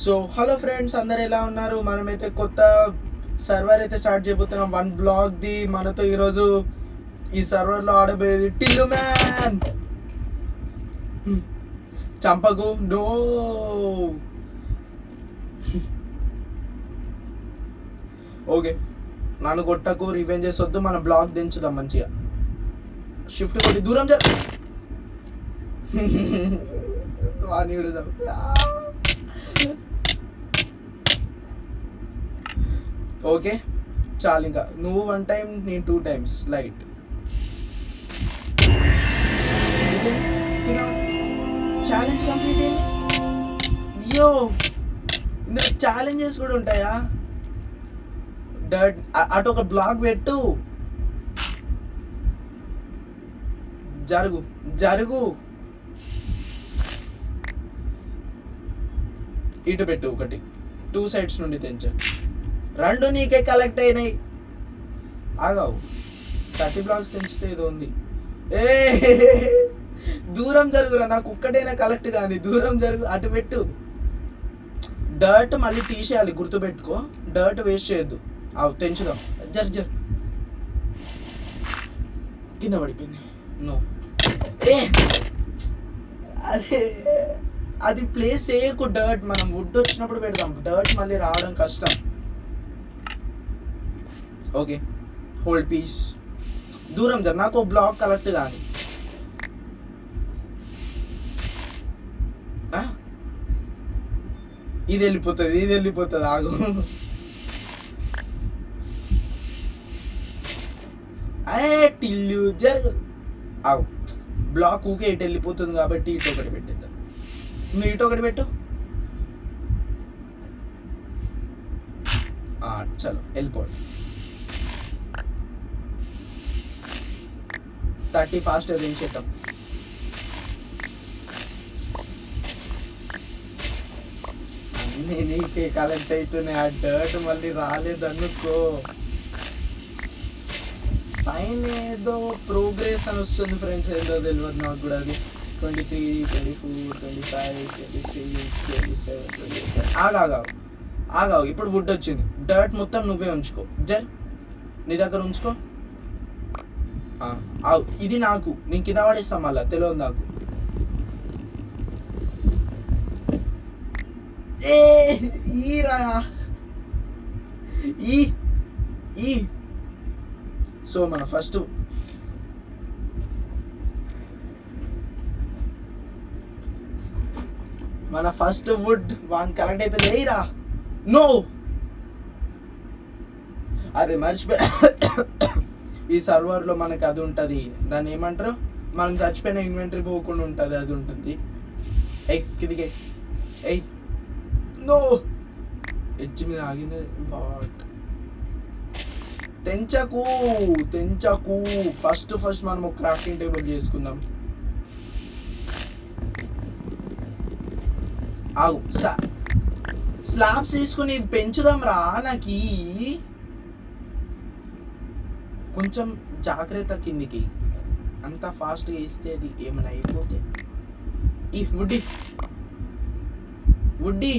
So hello friends, అందరు ఎలా ఉన్నారు? మనమైతే కొత్త సర్వర్ అయితే స్టార్ట్ చేయబోతున్నాం. 1 బ్లాక్ది మనతో ఈరోజు ఈ సర్వర్లో ఆడబోయేది టిల్లు మ్యాన్. చంపకు, నో. ఓకే, నన్ను కొట్టకు, రివెంజ్ చేసొద్దు. మన బ్లాక్ దించుదాం మంచిగా. షిఫ్ట్ కొట్టి దూరం జర. ఓకే చాలు, ఇంకా నువ్వు 1 టైం, నేను 2 టైమ్స్. లైట్ ఛాలెంజ్ కంప్లీట్ అయింది. యో, ఇందులో ఛాలెంజెస్ కూడా ఉంటాయా? డర్ట్ అటు ఒక బ్లాక్ పెట్టు. జరుగు జరుగు, ఇటు పెట్టు ఒకటి. 2 సైడ్స్ నుండి తెంచు. 2 నీకే కలెక్ట్ అయినాయి. ఆగావు, 30 బ్లాక్స్ తెంచితే ఏదో ఉంది. ఏ దూరం జరుగురా, నాకు ఒక్కటైనా కలెక్ట్ కానీ. దూరం జరుగు, అటు పెట్టు. డర్ట్ మళ్ళీ తీసేయాలి, గుర్తుపెట్టుకో. డర్ట్ వేస్ట్ చేయొద్దు. తెంచుదాం. జర్ కింద పడిపోయింది. నో, ఏ అదే అది ప్లేస్ చేయకు. డర్ట్ మనం వుడ్ వచ్చినప్పుడు పెడదాం. డర్ట్ మళ్ళీ రావడం కష్టం. Okay, hold piece. దూరం జర, నాకు బ్లాక్ కలెక్ట్ కానీ. ఇది వెళ్ళిపోతుంది. ఆగు. టిల్లు జరుగు. ఆగు, బ్లాక్ ఊకే ఇటు వెళ్ళిపోతుంది కాబట్టి ఇటు ఒకటి పెట్టిద్దాం. నువ్వు ఇటు ఒకటి పెట్టు. చలో వెళ్ళిపోండి. 30 ఫాస్ట్ దించేద్దాం. అన్నీ నీకే కలెక్ట్ అవుతున్నాయి. ఆ డర్ట్ మళ్ళీ రాలేదనుకో, పైన ఏదో ప్రోగ్రెస్ అని వస్తుంది ఫ్రెండ్స్. ఏదో తెలియదు నాకు కూడా. అది 23, 24, 25, 26, 27, 28. ఆగావు. ఇప్పుడు వుడ్ వచ్చింది. డర్ట్ మొత్తం నువ్వే ఉంచుకో. నీ దగ్గర ఉంచుకో. ఇది నాకు, నేను కింద పడేస్తాం. మళ్ళా తెలియదు నాకు. సో మన ఫస్ట్ వుడ్ 1 కలెక్ట్ అయిపోయింది. ఏరా, నో, అరే మర్చిపోయా. ఈ సర్వర్లో మనకి అది ఉంటుంది, దాన్ని ఏమంటారు, మనం చచ్చిపోయిన ఇన్వెంటరీ పోకుండా ఉంటుంది. అది ఉంటుంది. కిందికి నో, ఎడ్జ్ మీద ఆగింది. బాట్ తెంచకు. ఫస్ట్ మనం ఒక క్రాఫ్టింగ్ టేబుల్ చేసుకుందాం. ఆగు, స్లాబ్స్ తీసుకుని ఇది పెంచుదాం రా. నాకు కొంచెం జాగ్రత్త. కిందికి అంత ఫాస్ట్గా ఇస్తే అది ఏమైనా అయిపోతే. ఈ వుడ్డి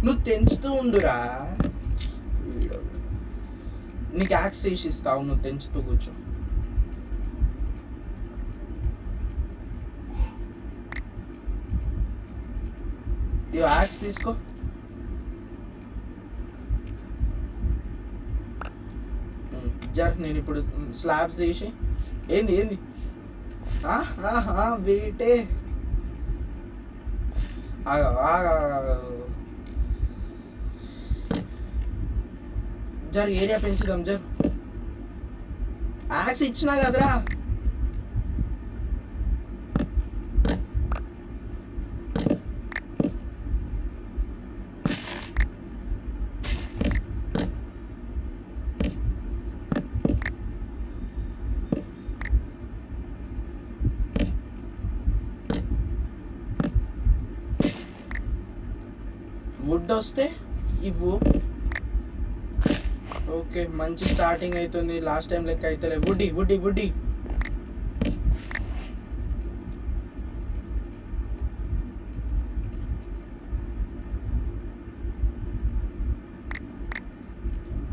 నువ్వు తెంచుతూ ఉండురా. నీకు యాక్స్ చేసి ఇస్తావు, నువ్వు తెంచుతూ కూర్చో. ఇవి యాక్స్ తీసుకో. నేను ఇప్పుడు స్లాబ్స్ చేసి ఏంది వేటే. ఏరియా పెంచుదాం. యాక్స్ ఇచ్చినా కదరా. వుడ్ వస్తే ఇవ్వు. ఓకే, మంచి స్టార్టింగ్ అవుతుంది. లాస్ట్ టైం లెక్క అయితే వుడ్డి.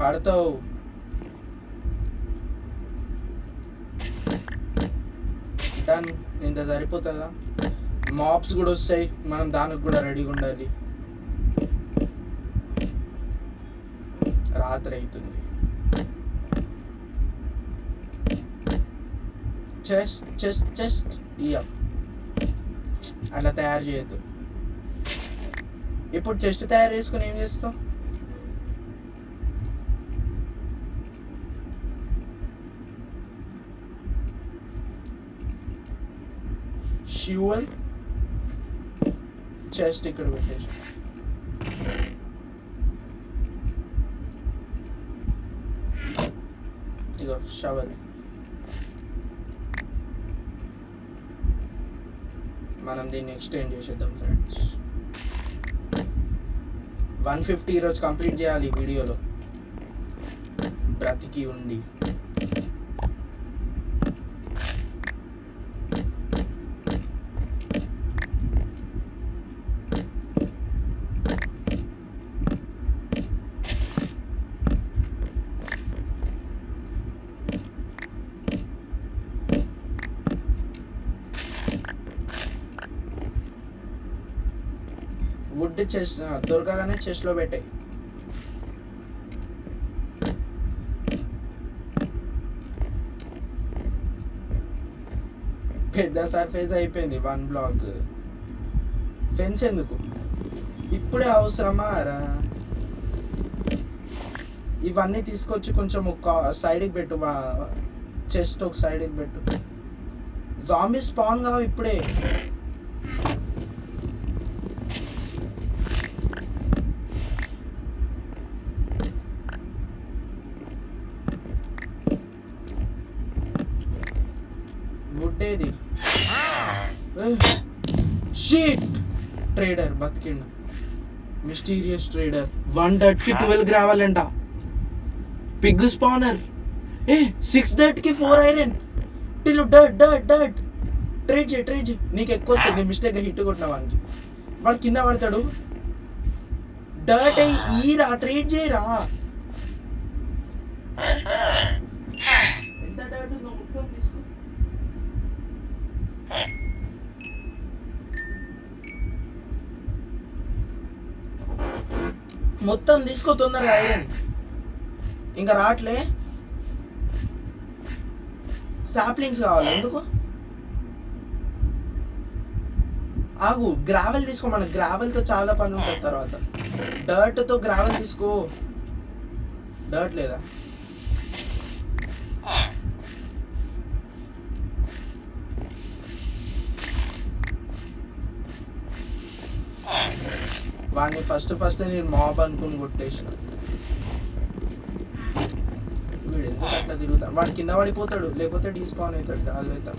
పడతావు. డన్. ఇంత సరిపోతుందా? మాప్స్ కూడా వస్తాయి, మనం దానికి కూడా రెడీగా ఉండాలి. రాత్రి అవుతుంది. చెస్ట్ చెస్ట్ చెస్ట్ ఇయ్య, అట్లా తయారు చేయొద్దు. ఇప్పుడు చెస్ట్ తయారు చేసుకుని ఏం చేస్తావు? షివల్ చెస్ట్ ఇక్కడ పెట్టేసి ఇగో షవల్. మనం దీన్ని ఎక్స్టెండ్ చేసేద్దాం ఫ్రెండ్స్. 150 ఈరోజు కంప్లీట్ చేయాలి ఈ వీడియోలో బ్రతికి ఉండి. వుడ్ చెస్ట్ దొరకగానే చెస్ట్లో పెట్టాయి. పెద్ద సర్ఫేస్ అయిపోయింది 1 బ్లాక్. ఫెన్స్ ఎందుకు ఇప్పుడే అవసరమా రా? ఇవన్నీ తీసుకొచ్చి కొంచెం ఒక సైడ్కి పెట్టు, చెస్ట్ ఒక సైడ్కి పెట్టు. జాంబీ స్పాన్ కావు ఇప్పుడే. వుడ్డేది షిట్. ట్రేడర్ బతికిండు. Mysterious trader. 130కి 12 రావాలంట. Pig spawner. 6 డర్ట్కి 4 iron. Till dirt dirt dirt. Trade చేయి. నీకు ఎక్కువ వస్తుంది మిస్టేక్గా హిట్ కొట్టిన వానికి. వాడు కింద పడతాడు. డర్ట్ ఈరా, ట్రేడ్ చేయరా. ఎంత డర్ట్ ఉందో మొత్తం తీసుకో. మొత్తం తీసుకో తొందరగా. ఐరన్ ఇంకా రావట్లే. సాప్లింగ్స్ కావాలి. ఎందుకు ఆగు. గ్రావెల్ తీసుకో. మన గ్రావెల్తో చాలా పని ఉంటుంది తర్వాత. డర్ట్తో గ్రావెల్ తీసుకో. డర్ట్ లేదా? వాడిని ఫస్ట్ నేను మాబ్ అనుకుని కొట్టేసిన. వీడు ఎందుకు అట్లా తిరుగుతాడు? వాడు కింద పడిపోతాడు, లేకపోతే డీస్పాన్ అవుతాడు. జాగ్రత్త.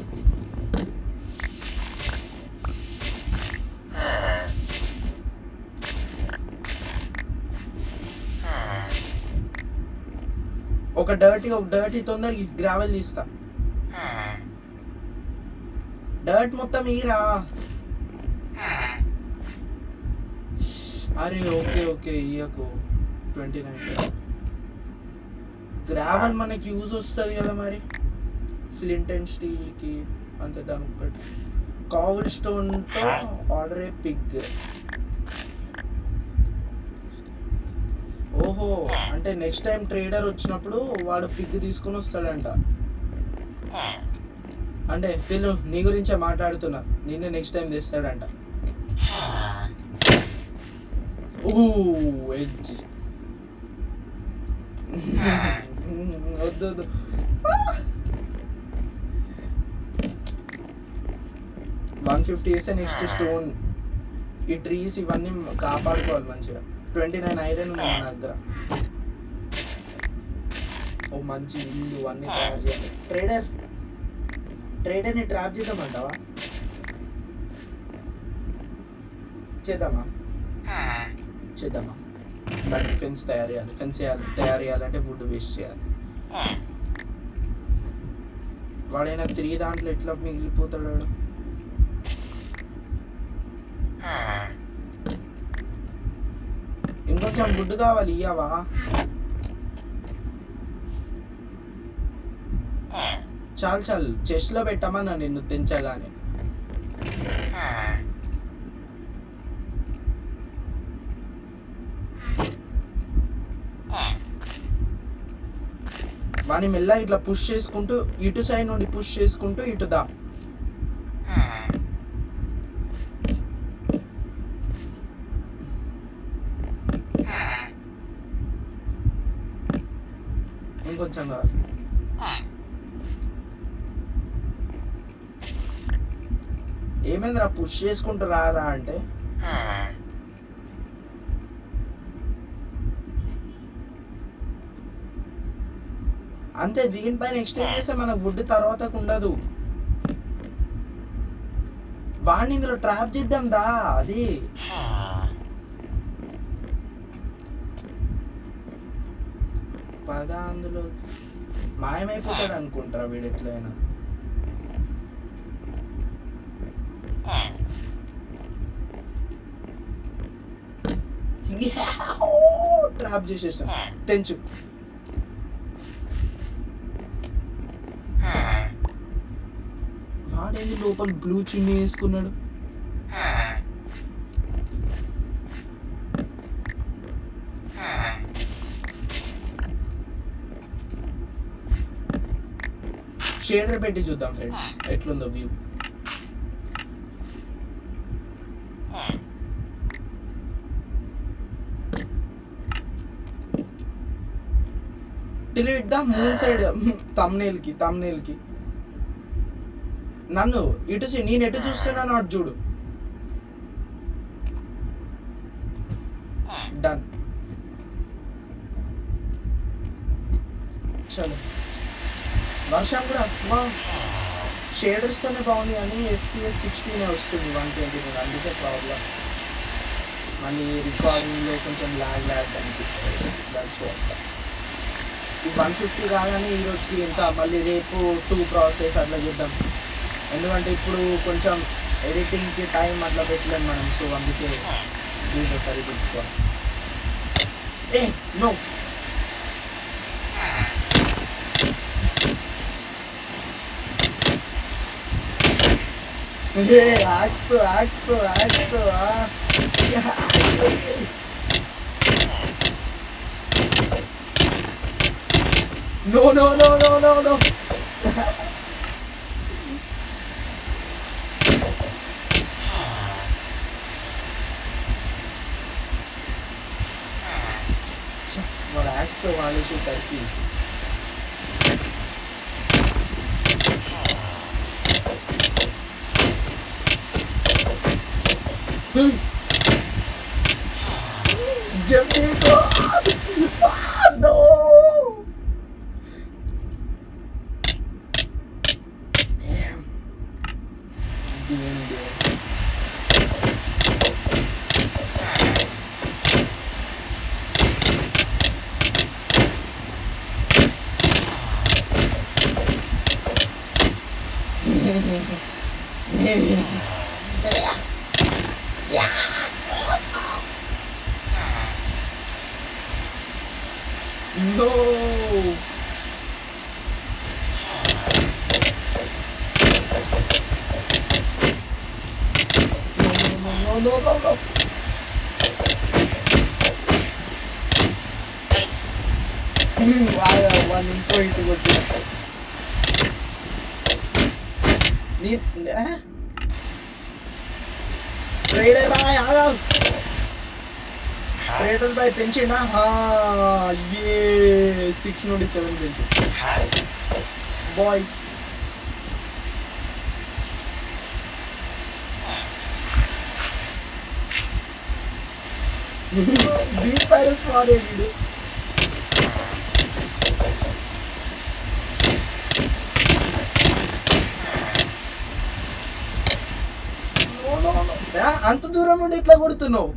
ఒక డర్టీ తొందరగా గ్రావెల్ తీస్తా. డర్ట్ మొత్తం ఈరా. అరే ఓకే ఇయ్యకు. 29 గ్రావెల్ మనకి యూజ్ వస్తుంది కదా మరి. ఫ్లింట్ అండ్ స్టీల్కి అంతే. దానికి ఒకటి కావుల్ స్టోన్తో ఆర్డర్ ఏ పిగ్. ఓహో, అంటే నెక్స్ట్ టైం ట్రేడర్ వచ్చినప్పుడు వాడు పిగ్ తీసుకుని వస్తాడంట. అంటే పిల్లు నీ గురించే మాట్లాడుతున్నా. నిన్నే నెక్స్ట్ టైం తెస్తాడంట. ఎడ్జ్ వద్దు. $150 వేస్తే నెక్స్ట్ స్టోన్. ఈ ట్రీస్ ఇవన్నీ కాపాడుకోవాలి మంచిగా. 29 ఐరన్ ఉంది మన దగ్గర. ఓ మంచి ఇల్లు అన్నీ తయారు చేయాలి. ట్రేడర్ని ట్రాప్ చేద్దామంటావా? చేద్దామా? దానికి ఫెన్స్ తయారు చేయాలంటే వుడ్ వేస్ట్ చేయాలి. వాడైనా 3 దాంట్లో ఎట్లా మిగిలిపోతాడు? ఇంకొంచెం వుడ్ కావాలి. ఇయ్యవా? చాలు చాలు, చెస్ట్లో పెట్టమన్నా నిన్ను తెంచగానే. వాని మెల్ల ఇట్లా పుష్ చేసుకుంటూ ఇటు సైడ్ నుండి పుష్ చేసుకుంటూ ఇటు దా. ఇంకొంచెం కావాలి. ఏమైందిరా పుష్ చేసుకుంటూ రారా అంటే? అంతే, దీనిపైన ఎక్స్టెండ్ చేస్తే మనకు వుడ్ తర్వాతకు ఉండదు. వాడిని ఇందులో ట్రాప్ చేద్దాం దా. అది పద, అందులో మాయమైపోతాడు అనుకుంటారా వీడు ఎట్లయినా. ట్రాప్ చేసేసిన, తెంచు. వాడేంది లోపల బ్లూ చున్నీ వేసుకున్నాడు? షేడర్ పెట్టి చూద్దాం ఫ్రెండ్స్ ఎట్లుందో view. Delete the moon side thumbnail కి నన్ను ఇటు నేను ఎటు చూస్తున్నాను అటు చూడు. డన్. చలో, వర్షం కూడా షేడర్స్తోనే బాగుంది కానీ FPS 16 వస్తుంది 120, అందుకే ప్రాబ్లం. మళ్ళీ రికార్డింగ్లో కొంచెం ల్యాగ్ అనిపిస్తుంది. That's what. ఈ 150 కాగానే ఈరోజుకి ఎంత, మళ్ళీ రేపు 2 ప్రాసెస్ అట్లా చేద్దాం. ఎందుకంటే ఇప్పుడు కొంచెం ఎడిటింగ్కి టైం అట్లా పెట్టలేము మనం. సో అందుకే దీంట్లో సరిపెట్టుకోవాలి. నో, యాక్స్తో No. వాడు యాక్స్తో వాడేసేసరికి జంపీకో. No. No. One point కొట్టిన. ట్రేడర్ బాయ్ ఆగా. ట్రేడర్ బాయ్ పెంచిండా? 6 నుండి 7 పెంచి బాయ్. బీట్ పైరస్ వాడే వీడు. అంత దూరం నుండి ఎట్లా కొడుతున్నావు?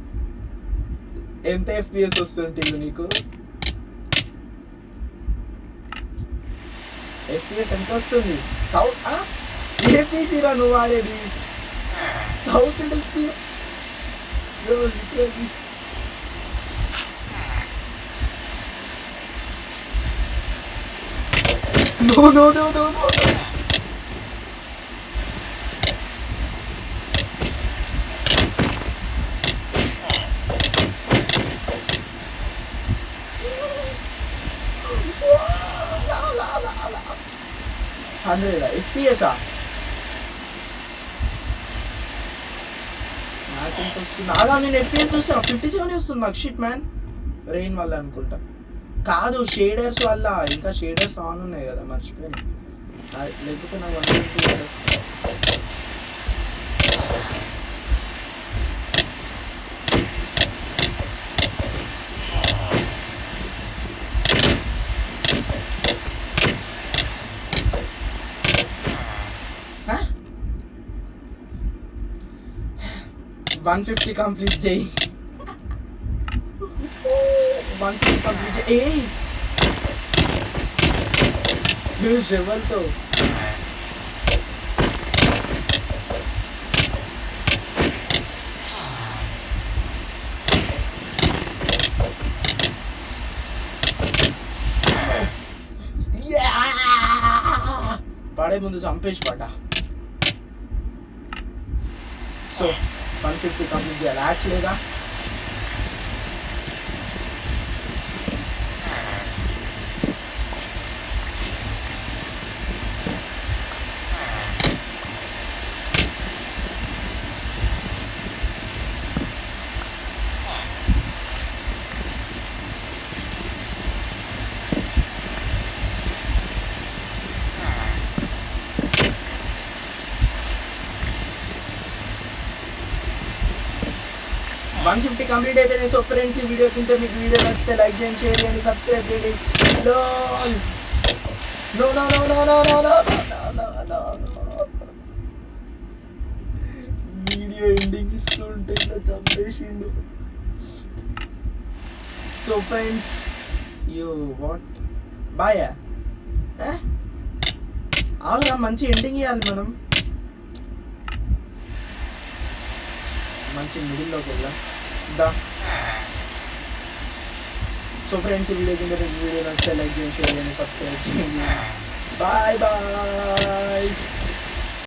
ఎంత FPS వస్తుంటుంది నీకు? FPS ఎంత వస్తుంది? ఏ పీసీరా నువ్వు వాడేది? 1000 FPS. నో 100 FPS నాకెంత వస్తుంది? నాగా నేను FPS చూస్తున్నా 57 వస్తుంది నాకు. షిట్ మ్యాన్, రెయిన్ వల్ల అనుకుంటా. కాదు, షేడర్స్ వల్ల. ఇంకా షేడర్స్ ఆన్ ఉన్నాయి కదా, మర్చిపోయాను. లేకపోతే నాకు 120 150 కంప్లీట్ చేయి. 150 కంప్లీట్ చేయి. ఎవరితో పడే ముందు చంపేసి పడ్డ. సో 150 కంప్లీట్ చేయాలి. యాక్స్ లేదా? వన్ 150 కంప్లీట్ అయిపోయినాయి. సో ఫ్రెండ్స్, ఈ వీడియో కింద మీకు వీడియో నచ్చితే లైక్ చేయండి, షేర్ చేయండి, సబ్స్క్రైబ్ చేయండి. వీడియో ఎండింగ్ ఇస్తుంటే ఇట్లా చంపేసిండు. So friends, you what boy. ఆగరా, మంచి ఎండింగ్ ఇవ్వాలి మనం. మంచి మిడిల్లోకి వెళ్దాం దా. సో ఫ్రెండ్స్, ఈ వీడియో కింద వీడియో నచ్చితే లైక్ చేయండి, షేర్ చేయండి, సబ్స్క్రైబ్ చేయండి. Bye bye.